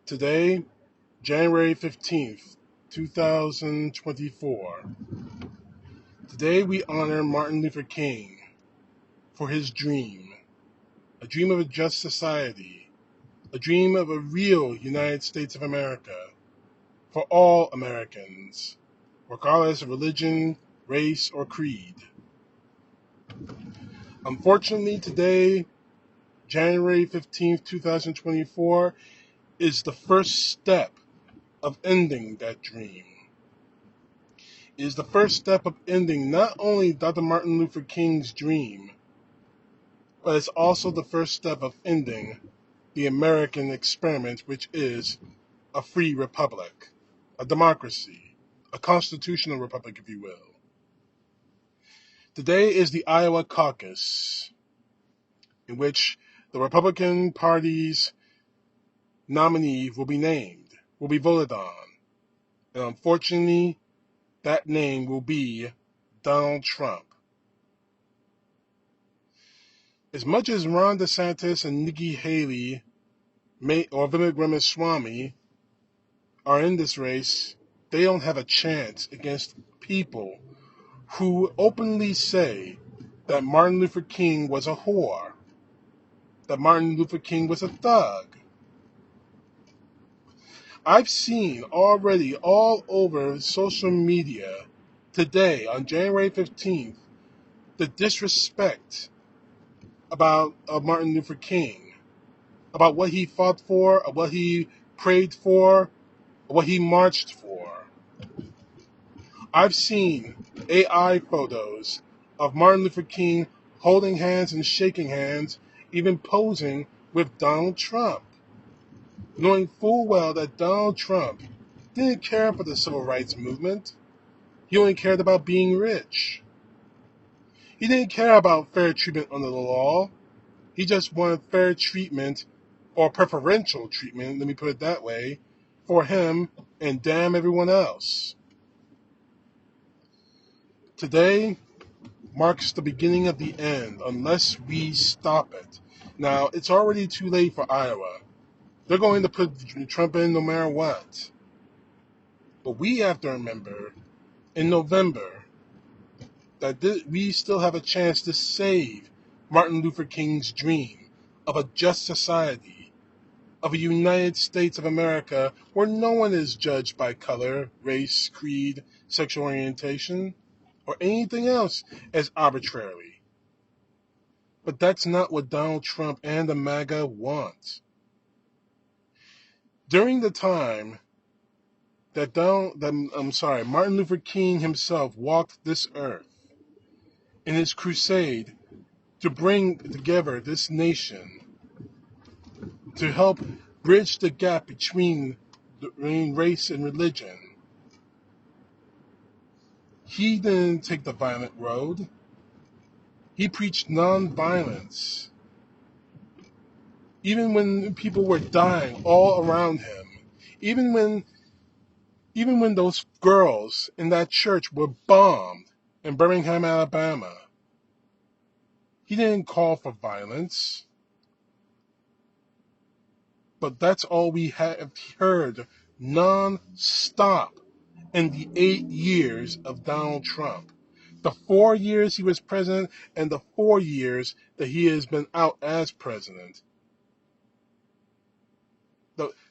Today, January 15th, 2024. Today we honor Martin Luther King for his dream, a dream of a just society, a dream of a real United States of America for all Americans, regardless of religion, race, or creed. Unfortunately, today, January 15th, 2024, is the first step of ending that dream. It is the first step of ending not only Dr. Martin Luther King's dream, but it's also the first step of ending the American experiment, which is a free republic, a democracy, a constitutional republic, if you will. Today is the Iowa caucus, in which the Republican Party's nominee will be named, will be voted on. And unfortunately, that name will be Donald Trump. As much as Ron DeSantis and Nikki Haley or Vivek Ramaswamy are in this race, they don't have a chance against people who openly say that Martin Luther King was a whore, that Martin Luther King was a thug. I've seen already all over social media today on January 15th the disrespect of Martin Luther King, about what he fought for, or what he prayed for, or what he marched for. I've seen AI photos of Martin Luther King holding hands and shaking hands, even posing with Donald Trump, knowing full well that Donald Trump didn't care for the civil rights movement. He only cared about being rich. He didn't care about fair treatment under the law. He just wanted fair treatment, or preferential treatment, let me put it that way, for him and damn everyone else. Today marks the beginning of the end unless we stop it. Now, it's already too late for Iowa. They're going to put Trump in no matter what. But we have to remember in November that we still have a chance to save Martin Luther King's dream of a just society, of a United States of America where no one is judged by color, race, creed, sexual orientation, or anything else as arbitrary. But that's not what Donald Trump and the MAGA want. During the time that Martin Luther King himself walked this earth in his crusade to bring together this nation, to help bridge the gap between race and religion, he didn't take the violent road. He preached nonviolence. Even when people were dying all around him, even when those girls in that church were bombed in Birmingham, Alabama, he didn't call for violence. But that's all we have heard non-stop in the 8 years of Donald Trump. The 4 years he was president and the 4 years that he has been out as president.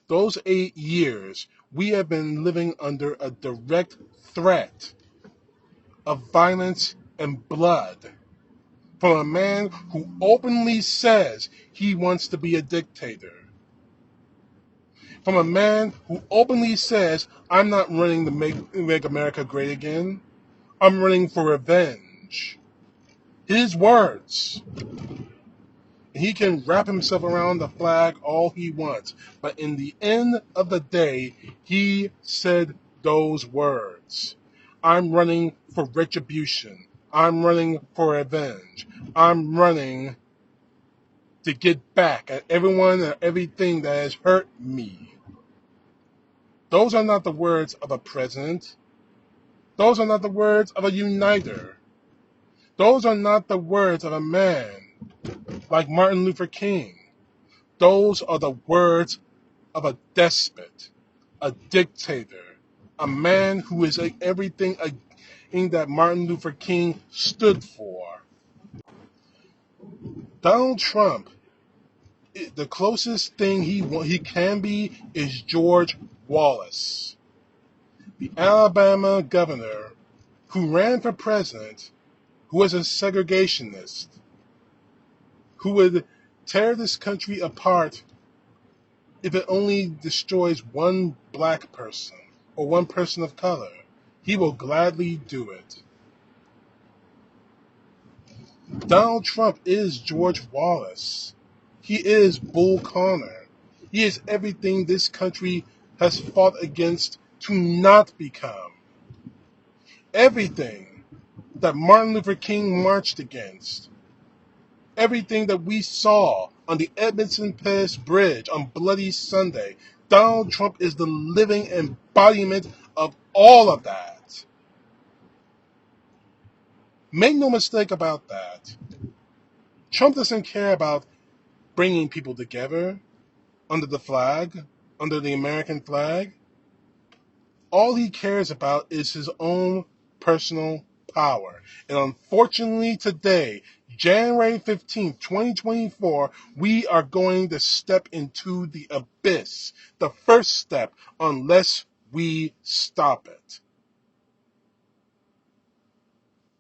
Those 8 years, we have been living under a direct threat of violence and blood from a man who openly says he wants to be a dictator. From a man who openly says, I'm not running to make America great again. I'm running for revenge. His words. He can wrap himself around the flag all he wants. But in the end of the day, he said those words. I'm running for retribution. I'm running for revenge. I'm running to get back at everyone and everything that has hurt me. Those are not the words of a president. Those are not the words of a uniter. Those are not the words of a man like Martin Luther King. Those are the words of a despot, a dictator, a man who is everything that Martin Luther King stood for. Donald Trump, the closest thing he can be is George Wallace, the Alabama governor who ran for president, who was a segregationist, who would tear this country apart if it only destroys one black person or one person of color. He will gladly do it. Donald Trump is George Wallace. He is Bull Connor. He is everything this country has fought against to not become. Everything that Martin Luther King marched against. Everything that we saw on the Edmondson Pass Bridge on Bloody Sunday. Donald Trump is the living embodiment of all of that. Make no mistake about that. Trump doesn't care about bringing people together under the flag, under the American flag. All he cares about is his own personal power. And unfortunately today, January 15th, 2024, we are going to step into the abyss. The first step, unless we stop it.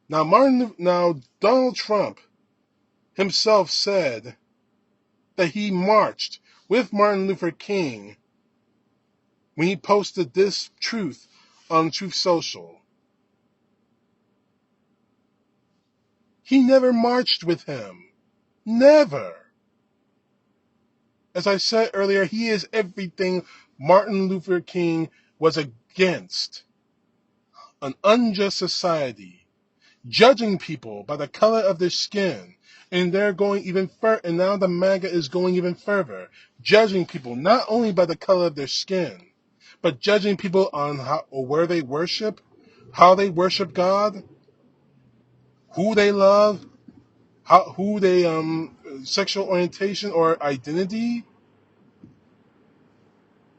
Now Donald Trump himself said that he marched with Martin Luther King when he posted this truth on Truth Social. He never marched with him. Never. As I said earlier, he is everything Martin Luther King was against. An unjust society, judging people by the color of their skin. And they're going even further, and now the MAGA is going even further, judging people not only by the color of their skin, but judging people on how or where they worship, how they worship God, who they love, who they sexual orientation or identity.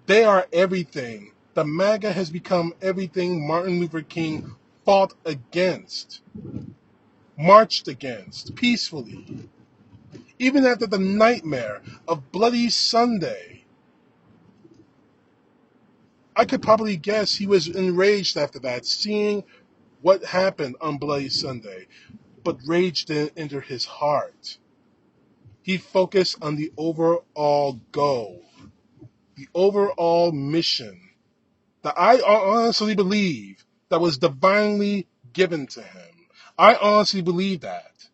They are everything. The MAGA has become everything Martin Luther King fought against, marched against peacefully. Even after the nightmare of Bloody Sunday, I could probably guess he was enraged after that, seeing what happened on Bloody Sunday. But rage didn't enter his heart. He focused on the overall goal, the overall mission that I honestly believe that was divinely given to him. I honestly believe that.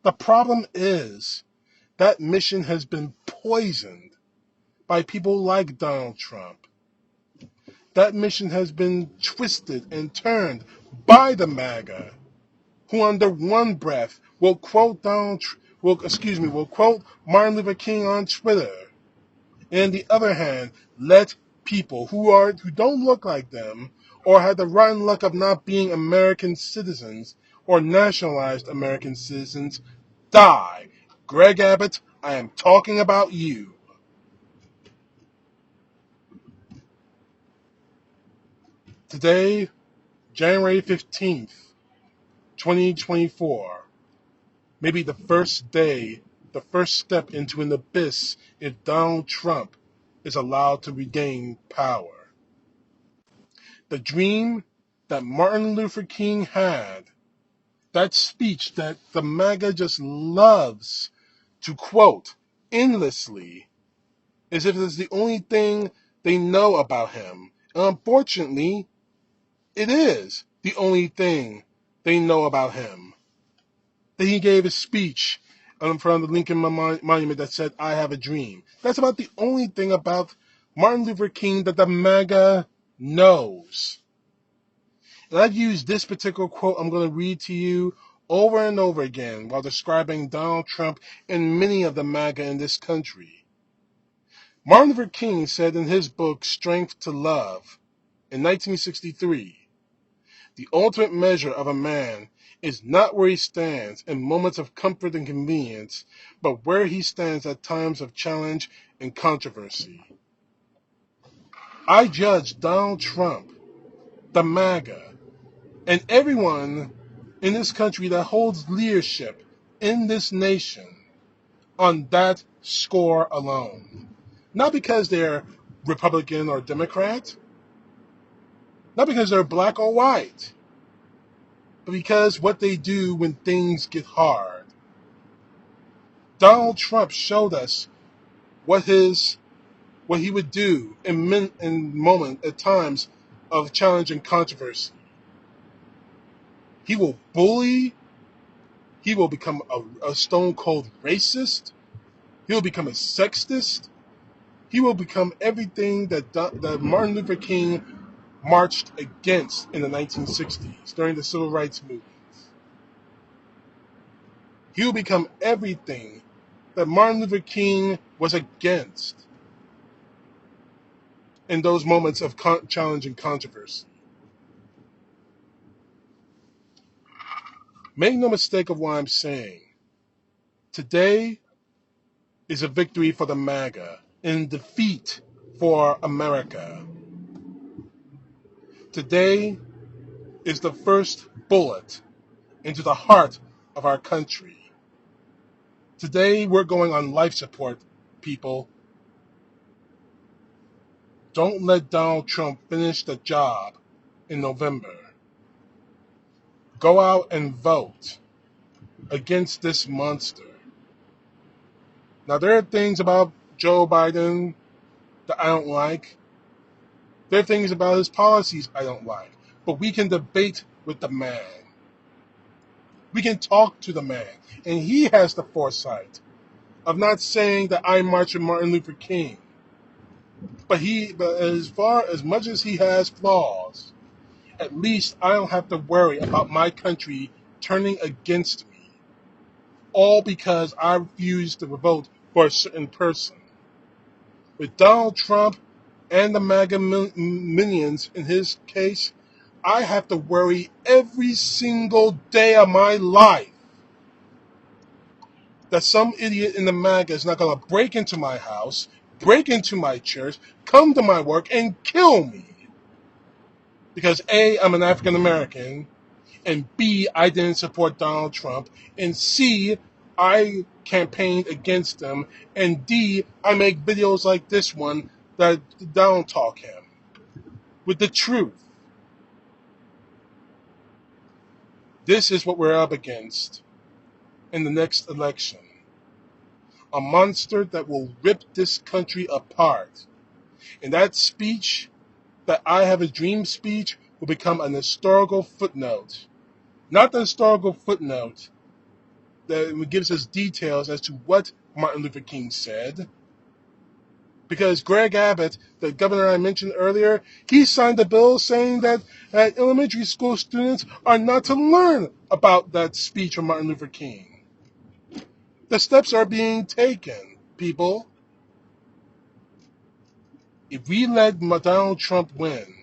The problem is that mission has been poisoned by people like Donald Trump. That mission has been twisted and turned by the MAGA, who under one breath will quote will quote Martin Luther King on Twitter, and on the other hand, let people who don't look like them or have the rotten luck of not being American citizens or nationalized American citizens die. Greg Abbott, I am talking about you. Today, January 15th, 2024, maybe the first step into an abyss if Donald Trump is allowed to regain power. The dream that Martin Luther King had, that speech that the MAGA just loves to quote endlessly, as if it's the only thing they know about him. And unfortunately, it is the only thing they know about him. That he gave a speech in front of the Lincoln Monument that said, "I have a dream." That's about the only thing about Martin Luther King that the MAGA knows. And I've used this particular quote I'm going to read to you over and over again while describing Donald Trump and many of the MAGA in this country. Martin Luther King said in his book, Strength to Love, in 1963, "The ultimate measure of a man is not where he stands in moments of comfort and convenience, but where he stands at times of challenge and controversy. I judge Donald Trump, the MAGA, and everyone in this country that holds leadership in this nation on that score alone. Not because they're Republican or Democrat, not because they're black or white, but because what they do when things get hard. Donald Trump showed us what he would do in moment at times of challenge and controversy. He will bully. He will become a stone cold racist. He will become a sexist. He will become everything that Martin Luther King marched against in the 1960s during the Civil Rights Movement. He will become everything that Martin Luther King was against in those moments of challenge and controversy. Make no mistake of what I'm saying. Today is a victory for the MAGA and defeat for America. Today is the first bullet into the heart of our country. Today we're going on life support, people. Don't let Donald Trump finish the job in November. Go out and vote against this monster. Now, there are things about Joe Biden that I don't like. There are things about his policies I don't like. But we can debate with the man. We can talk to the man. And he has the foresight of not saying that I march with Martin Luther King. But as much as he has flaws, at least I don't have to worry about my country turning against me. All because I refused to vote for a certain person. With Donald Trump and the MAGA minions in his case, I have to worry every single day of my life that some idiot in the MAGA is not going to break into my house, break into my church, come to my work, and kill me. Because A, I'm an African American, and B, I didn't support Donald Trump, and C, I campaigned against him, and D, I make videos like this one that down talk him with the truth. This is what we're up against in the next election. A monster that will rip this country apart. And that speech, that I Have a Dream speech, will become an historical footnote. Not the historical footnote that gives us details as to what Martin Luther King said. Because Greg Abbott, the governor I mentioned earlier, he signed a bill saying that elementary school students are not to learn about that speech from Martin Luther King. The steps are being taken, people. If we let Donald Trump win,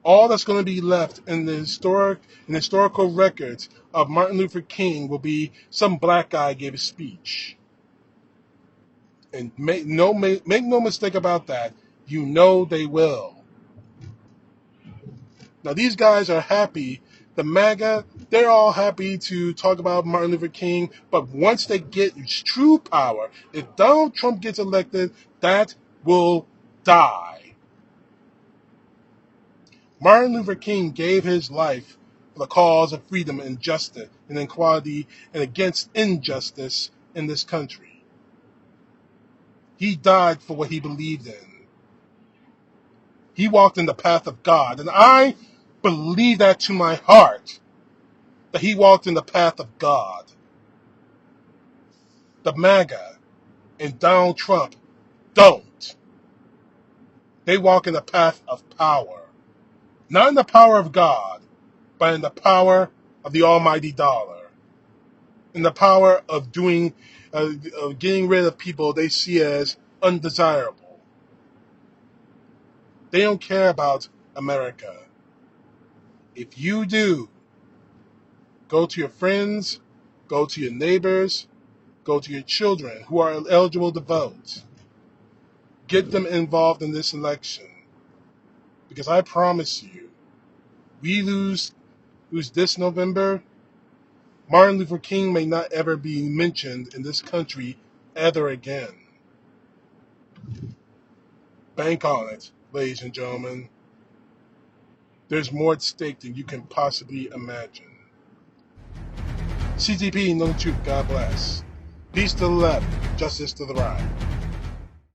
all that's going to be left in the historical records of Martin Luther King will be some black guy gave a speech. And make no mistake about that. You know they will. Now these guys are happy. The MAGA, they're all happy to talk about Martin Luther King. But once they get true power, if Donald Trump gets elected, that will die. Martin Luther King gave his life for the cause of freedom and justice and equality and against injustice in this country. He died for what he believed in. He walked in the path of God. And I believe that to my heart, that he walked in the path of God. The MAGA and Donald Trump don't. They walk in the path of power. Not in the power of God, but in the power of the almighty dollar. In the power of of getting rid of people they see as undesirable. They don't care about America. If you do, Go to your friends, go to your neighbors, go to your children who are eligible to vote. Get them involved in this election. Because I promise you, we lose this November, Martin Luther King may not ever be mentioned in this country ever again. Bank on it, ladies and gentlemen. There's more at stake than you can possibly imagine. CTP, no truth, God bless. Peace to the left, justice to the right.